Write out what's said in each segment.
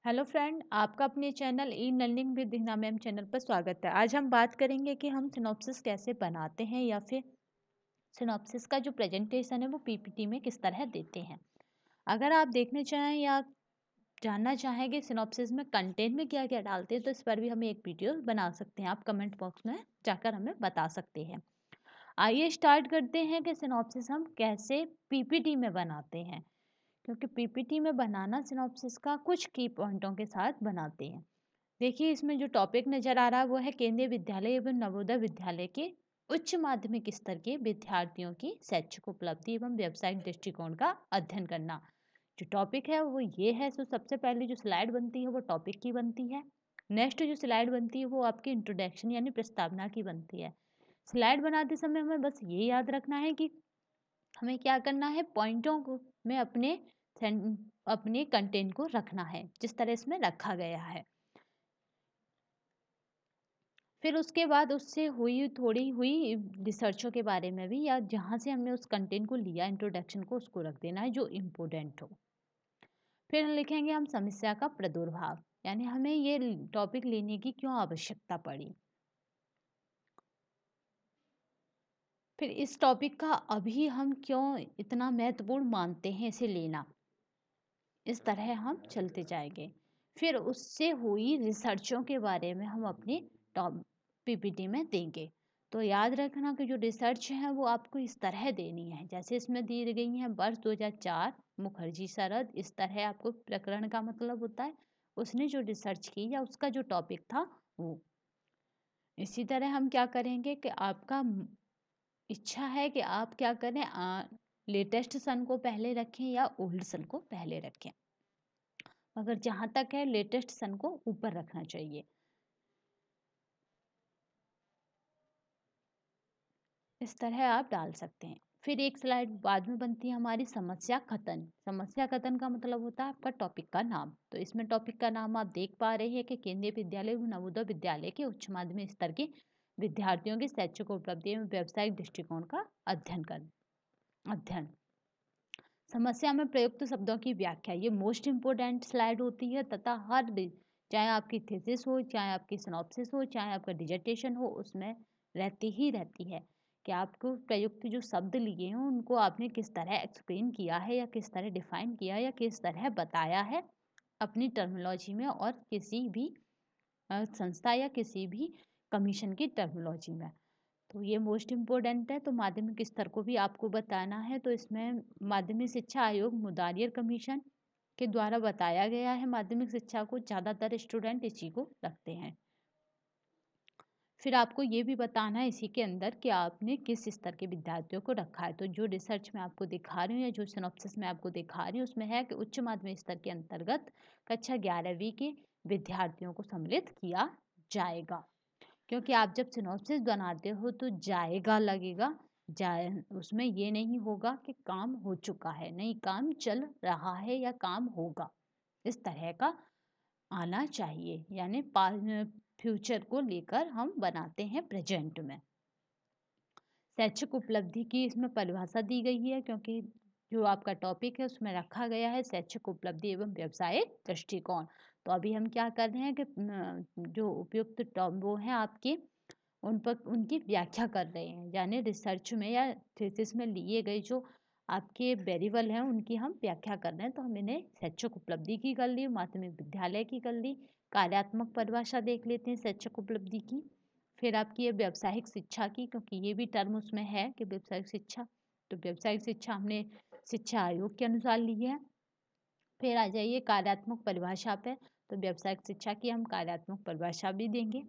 Hello friend, आपका अपने channel e learning with Hina ma'am channel पर स्वागत है। आज हम बात करेंगे कि हम सिनॉप्सिस कैसे बनाते हैं या फिर सिनॉप्सिस का जो प्रेजेंटेशन है वो पीपीटी में किस तरह देते हैं। अगर आप देखने चाहें या जानना चाहें कि सिनॉप्सिस में कंटेंट में क्या क्या डालते हैं तो इस पर भी हम एक वीडियो बना सकते हैं। आप कमेंट बॉक्स में जाकर हमें बता सकते हैं। आइए स्टार्ट करते हैं कि सिनॉप्सिस हम कैसे पीपीटी में बनाते हैं, क्योंकि पीपीटी में बनाना सिनॉप्सिस का कुछ की पॉइंटों के साथ बनाते हैं। देखिए, इसमें जो टॉपिक नज़र आ रहा है वो है केंद्रीय विद्यालय एवं नवोदय विद्यालय के उच्च माध्यमिक स्तर के विद्यार्थियों की शैक्षिक उपलब्धि एवं व्यावसायिक दृष्टिकोण का अध्ययन करना। जो टॉपिक है वो ये है। तो सबसे पहले जो स्लाइड बनती है वो टॉपिक की बनती है। नेक्स्ट जो स्लाइड बनती है वो आपकी इंट्रोडक्शन यानी प्रस्तावना की बनती है। स्लाइड बनाते समय हमें बस ये याद रखना है कि हमें क्या करना है, पॉइंटों को में अपने कंटेंट को रखना है जिस तरह इसमें रखा गया है। फिर उसके बाद उससे हुई थोड़ी हुई रिसर्चों के बारे में भी, या जहाँ से हमने उस कंटेंट को लिया इंट्रोडक्शन को, उसको रख देना है जो इम्पोर्टेंट हो। फिर लिखेंगे हम समस्या का प्रादुर्भाव, यानी हमें ये टॉपिक लेने की क्यों आवश्यकता पड़ी। फिर इस टॉपिक का अभी हम क्यों इतना महत्वपूर्ण मानते हैं इसे लेना। इस तरह हम चलते जाएंगे। फिर उससे हुई रिसर्चों के बारे में हम अपनी टॉप पीपीटी में देंगे। तो याद रखना कि जो रिसर्च है वो आपको इस तरह देनी है जैसे इसमें दी गई है। वर्ष 2004 मुखर्जी शरद, इस तरह आपको प्रकरण का मतलब होता है उसने जो रिसर्च की या उसका जो टॉपिक था वो। इसी तरह हम क्या करेंगे कि आपका इच्छा है कि आप क्या करें, लेटेस्ट सन को पहले रखें या ओल्ड सन को पहले रखें, मगर जहाँ तक है लेटेस्ट सन को ऊपर रखना चाहिए। इस तरह आप डाल सकते हैं। फिर एक स्लाइड बाद में बनती है हमारी समस्या कथन। समस्या कथन का मतलब होता है आपका टॉपिक का नाम। तो इसमें टॉपिक का नाम आप देख पा रहे हैं कि केंद्रीय विद्यालय एवं नवोदय विद्यालय के उच्च माध्यमिक स्तर के विद्यार्थियों की शैक्षिक उपलब्धि एवं व्यावसायिक दृष्टिकोण का अध्ययन। समस्या में प्रयुक्त शब्दों की व्याख्या, ये मोस्ट इम्पोर्टेंट स्लाइड होती है तथा चाहे आपकी थीसिस हो, चाहे आपकी सिनॉप्सिस हो, चाहे आपका डिजर्टेशन हो, उसमें रहती है कि आपको प्रयुक्त जो शब्द लिए हैं उनको आपने किस तरह एक्सप्लेन किया है या किस तरह डिफाइन किया या किस तरह बताया है अपनी टर्मिनोलॉजी में और किसी भी संस्था या किसी भी कमीशन की टर्मिनोलॉजी में। तो ये मोस्ट इम्पोर्टेंट है। तो माध्यमिक स्तर को भी आपको बताना है। तो इसमें माध्यमिक शिक्षा आयोग मुदारियर कमीशन के द्वारा बताया गया है। माध्यमिक शिक्षा को ज़्यादातर स्टूडेंट इसी को रखते हैं। फिर आपको ये भी बताना है इसी के अंदर कि आपने किस स्तर के विद्यार्थियों को रखा है। तो जो रिसर्च में आपको दिखा रही हूँ या जो सिनॉप्सिस में आपको दिखा रही हूँ उसमें है कि उच्च माध्यमिक स्तर के अंतर्गत कक्षा 11वीं के विद्यार्थियों को सम्मिलित किया जाएगा। क्योंकि आप जब सिनॉप्सिस बनाते हो तो जाएगा लगेगा, जाए उसमें ये नहीं होगा कि काम हो चुका है, नहीं काम चल रहा है या काम होगा, इस तरह का आना चाहिए। यानी फ्यूचर को लेकर हम बनाते हैं प्रेजेंट में। शैक्षिक उपलब्धि की इसमें परिभाषा दी गई है, क्योंकि जो आपका टॉपिक है उसमें रखा गया है शैक्षिक उपलब्धि एवं व्यवसायिक दृष्टिकोण। तो अभी हम क्या कर रहे हैं कि जो उपयुक्त वो हैं आपके, उन पर उनकी व्याख्या कर रहे हैं। यानी रिसर्च में या थीसिस में लिए गए जो आपके वेरिएबल हैं उनकी हम व्याख्या कर रहे हैं। तो हमने शैक्षिक उपलब्धि की कर ली, माध्यमिक विद्यालय की कर ली, कार्यात्मक परिभाषा देख लेते हैं शैक्षिक उपलब्धि की। फिर आपकी ये व्यावसायिक शिक्षा की, क्योंकि ये भी टर्म उसमें है कि व्यावसायिक शिक्षा, तो व्यावसायिक शिक्षा हमने शिक्षा आयोग के अनुसार ली है। फिर आ जाइए कार्यात्मक परिभाषा पे, तो व्यावसायिक शिक्षा की हम कार्यात्मक परिभाषा भी देंगे।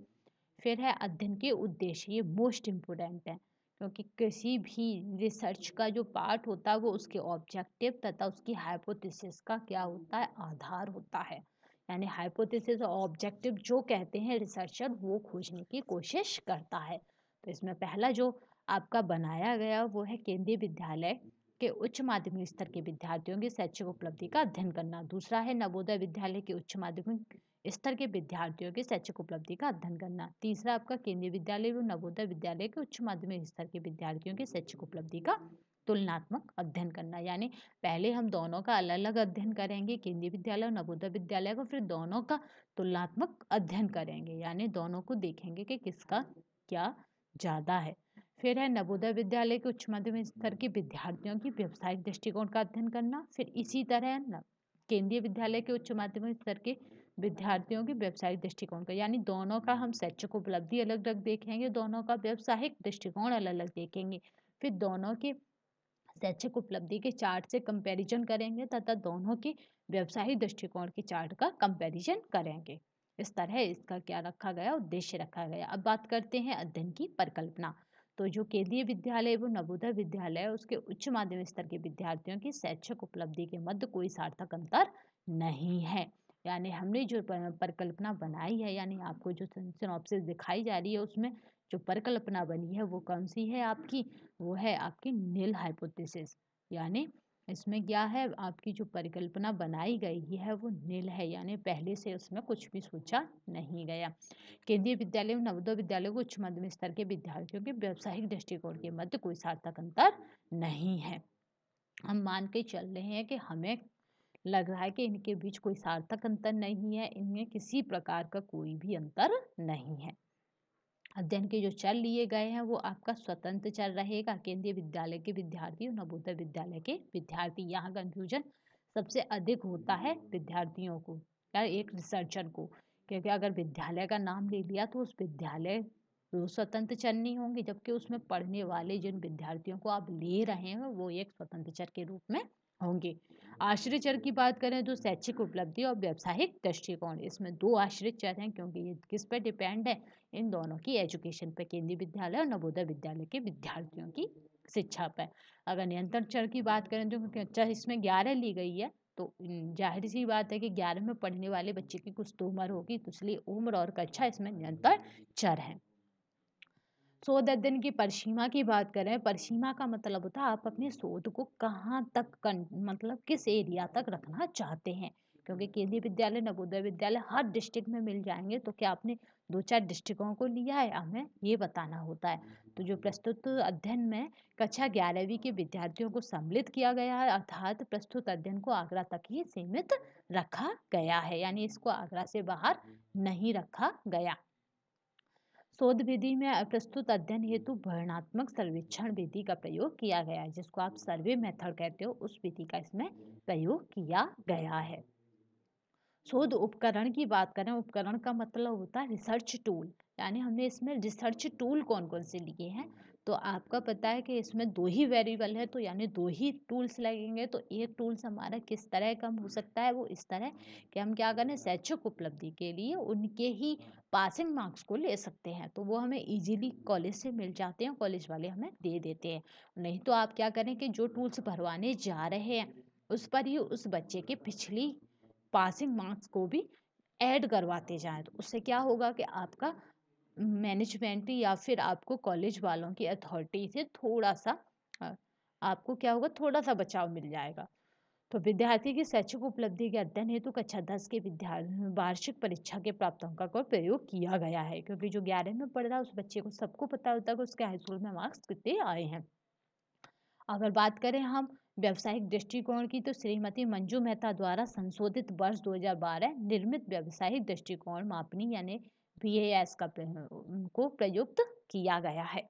फिर है अध्ययन के उद्देश्य, ये मोस्ट इम्पोर्टेंट है, क्योंकि किसी भी रिसर्च का जो पार्ट होता है वो उसके ऑब्जेक्टिव तथा उसकी हाइपोथेसिस का क्या होता है, आधार होता है। यानी हाइपोथेसिस और ऑब्जेक्टिव जो कहते हैं रिसर्चर वो खोजने की कोशिश करता है। तो इसमें पहला जो आपका बनाया गया वो है केंद्रीय विद्यालय के उच्च माध्यमिक स्तर के विद्यार्थियों की शैक्षिक उपलब्धि का अध्ययन करना। दूसरा है नवोदय विद्यालय के उच्च माध्यमिक स्तर के विद्यार्थियों की शैक्षिक उपलब्धि का अध्ययन करना। तीसरा आपका केंद्रीय विद्यालय एवं नवोदय विद्यालय के उच्च माध्यमिक स्तर के विद्यार्थियों की शैक्षिक उपलब्धि का तुलनात्मक अध्ययन करना, यानी पहले हम दोनों का अलग अलग अध्ययन करेंगे, केंद्रीय विद्यालय और नवोदय विद्यालय को, फिर दोनों का तुलनात्मक अध्ययन करेंगे, यानी दोनों को देखेंगे कि किसका क्या ज़्यादा है। फिर है नवोदय विद्यालय के उच्च माध्यमिक स्तर के विद्यार्थियों की व्यावसायिक दृष्टिकोण का अध्ययन करना। फिर इसी तरह केंद्रीय विद्यालय के उच्च माध्यमिक स्तर के विद्यार्थियों के व्यावसायिक दृष्टिकोण का, यानी दोनों का हम शैक्षिक उपलब्धि अलग अलग देखेंगे, दोनों का व्यावसायिक दृष्टिकोण अलग अलग देखेंगे। फिर दोनों के शैक्षिक उपलब्धि के चार्ट से कंपैरिजन करेंगे तथा दोनों के व्यवसायिक दृष्टिकोण के चार्ट का कंपैरिजन करेंगे। इस तरह इसका क्या रखा गया, उद्देश्य रखा गया। अब बात करते हैं अध्ययन की परिकल्पना। तो जो केंद्रीय विद्यालय एवं नवोदय विद्यालय है उसके उच्च माध्यमिक स्तर के विद्यार्थियों की शैक्षिक उपलब्धि के मध्य कोई सार्थक अंतर नहीं है। यानी हमने जो परिकल्पना बनाई है, यानी आपको जो सिनॉप्सिस दिखाई जा रही है उसमें जो परिकल्पना बनी है वो कौन सी है आपकी, वो है आपकी नील हाइपोथेसिस। यानी इसमें क्या है, आपकी जो परिकल्पना बनाई गई है वो नील है, यानी पहले से उसमें कुछ भी सोचा नहीं गया। केंद्रीय विद्यालय एवं नवोदय विद्यालय को उच्च माध्यमिक स्तर के विद्यार्थियों के व्यावसायिक दृष्टिकोण के मध्य कोई सार्थक अंतर नहीं है। हम मान के चल रहे हैं कि हमें लग रहा है कि इनके बीच कोई सार्थक अंतर नहीं है, इनमें किसी प्रकार का कोई भी अंतर नहीं है। अध्ययन के जो चल लिए गए हैं वो आपका स्वतंत्र चल रहेगा, केंद्रीय विद्यालय के विद्यार्थी और नवोदय विद्यालय के विद्यार्थी। यहाँ कंफ्यूजन सबसे अधिक होता है विद्यार्थियों को या एक रिसर्चर को, क्योंकि अगर विद्यालय का नाम ले लिया तो उस विद्यालय वो स्वतंत्र चर नहीं होंगे, जबकि उसमें पढ़ने वाले जिन विद्यार्थियों को आप ले रहे हैं वो एक स्वतंत्र चर के रूप में होंगे। आश्रित चर की बात करें तो शैक्षिक उपलब्धि और व्यावसायिक दृष्टिकोण, इसमें दो आश्रित चर हैं क्योंकि ये किस पर डिपेंड है, इन दोनों की एजुकेशन पर, केंद्रीय विद्यालय और नवोदय विद्यालय के विद्यार्थियों की शिक्षा पर। अगर नियंत्रण चर की बात करें तो कक्षा इसमें 11 ली गई है, तो जाहिर सी बात है कि 11 में पढ़ने वाले बच्चे की कुछ तो उम्र होगी, तो इसलिए उम्र और कक्षा इसमें नियंत्रण चर है। शोध अध्ययन की परिसीमा की बात करें, परिसीमा का मतलब होता है आप अपने शोध को कहाँ तक मतलब किस एरिया तक रखना चाहते हैं, क्योंकि केंद्रीय विद्यालय नवोदय विद्यालय हर डिस्ट्रिक्ट में मिल जाएंगे, तो क्या आपने 2-4 डिस्ट्रिक्टों को लिया है, हमें ये बताना होता है। तो जो प्रस्तुत अध्ययन में कक्षा 11वीं के विद्यार्थियों को सम्मिलित किया गया है, अर्थात प्रस्तुत अध्ययन को आगरा तक ही सीमित रखा गया है, यानी इसको आगरा से बाहर नहीं रखा गया। शोध विधि में प्रस्तुत अध्ययन हेतु वर्णनात्मक सर्वेक्षण विधि का प्रयोग किया गया है, जिसको आप सर्वे मेथड कहते हो, उस विधि का इसमें प्रयोग किया गया है। शोध उपकरण की बात करें, उपकरण का मतलब होता है रिसर्च टूल, यानी हमने इसमें रिसर्च टूल कौन कौन से लिए हैं, तो आपका पता है कि इसमें 2 ही वेरिएबल है, तो यानी 2 ही टूल्स लगेंगे, तो एक टूल्स हमारा किस तरह कम हो सकता है, वो इस तरह कि हम क्या करें, शैक्षिक उपलब्धि के लिए उनके ही पासिंग मार्क्स को ले सकते हैं, तो वो हमें इजीली कॉलेज से मिल जाते हैं, कॉलेज वाले हमें दे देते हैं। नहीं तो आप क्या करें कि जो टूल्स भरवाने जा रहे हैं उस पर ही उस बच्चे के पिछली पासिंग मार्क्स को भी ऐड करवाते जाएं, तो उससे क्या होगा कि आपका मैनेजमेंट या फिर आपको कॉलेज वालों की अथॉरिटी से थोड़ा सा आपको क्या होगा, थोड़ा सा बचाव मिल जाएगा। तो विद्यार्थी की शैक्षिक उपलब्धि के अध्ययन हेतु कक्षा 10 के विद्यार्थी वार्षिक परीक्षा के प्राप्तांकों का प्रयोग किया गया है, क्योंकि जो 11 में पढ़ रहा है उस बच्चे को सबको पता होता है कि उसके हाई स्कूल में मार्क्स कितने आए हैं। अगर बात करें हम व्यावसायिक दृष्टिकोण की, तो श्रीमती मंजू मेहता द्वारा संशोधित वर्ष 2012 निर्मित व्यावसायिक दृष्टिकोण मापनी यानी VAS का को प्रयुक्त किया गया है।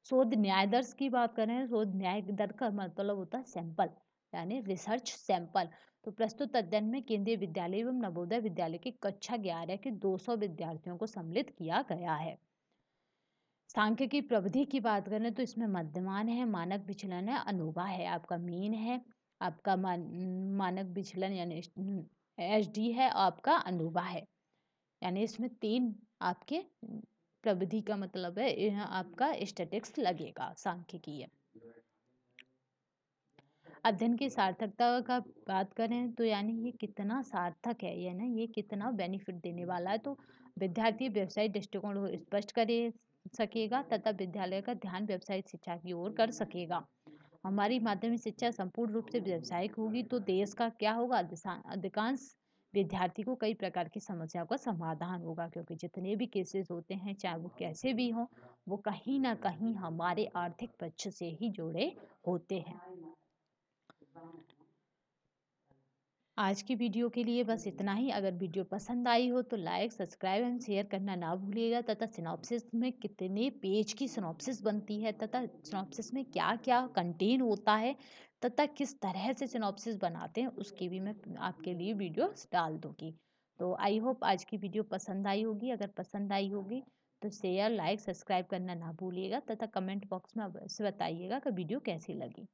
शोध न्याय दर की बात करें, शोध न्याय दर का मतलब होता है सैंपल, यानी रिसर्च सैंपल। तो प्रस्तुत अध्ययन में केंद्रीय विद्यालय एवं नवोदय विद्यालय की कक्षा 11 के 200 विद्यार्थियों को सम्मिलित किया गया है। सांख्य की प्रविधि की बात करें तो इसमें मध्यमान है, मानक विचलन है, अनोवा है, आपका मीन है, आपका मानक विचलन यानी SD है, आपका अनोवा है, यानी इसमें 3 आपके प्रविधि का मतलब है यह आपका स्टैटिक्स लगेगा, सांख्यिकी है। अध्ययन की सार्थकता का बात करें तो यानी ये कितना सार्थक है, यानी ये कितना बेनिफिट देने वाला है, तो विद्यार्थी व्यवसायिक दृष्टिकोण को स्पष्ट कर सकेगा तथा विद्यालय का ध्यान व्यवसायिक शिक्षा की ओर कर सकेगा। हमारी माध्यमिक शिक्षा संपूर्ण रूप से व्यावसायिक होगी तो देश का क्या होगा, अधिकांश विद्यार्थी को कई प्रकार की समस्याओं का समाधान होगा, क्योंकि जितने भी केसेस होते हैं चाहे वो कैसे भी हों, वो कहीं ना कहीं हमारे आर्थिक पक्ष से ही जुड़े होते हैं। आज की वीडियो के लिए बस इतना ही। अगर वीडियो पसंद आई हो तो लाइक, सब्सक्राइब एंड शेयर करना ना भूलिएगा, तथा सिनॉप्सिस में कितने पेज की सिनॉप्सिस बनती है, तथा सिनॉप्सिस में क्या क्या कंटेन होता है, तथा किस तरह से सिनॉप्सिस बनाते हैं, उसकी भी मैं आपके लिए वीडियोस डाल दूंगी। तो आई होप आज की वीडियो पसंद आई होगी। अगर पसंद आई होगी तो शेयर, लाइक, सब्सक्राइब करना ना भूलिएगा, तथा कमेंट बॉक्स में अवश्य बताइएगा कि वीडियो कैसी लगी।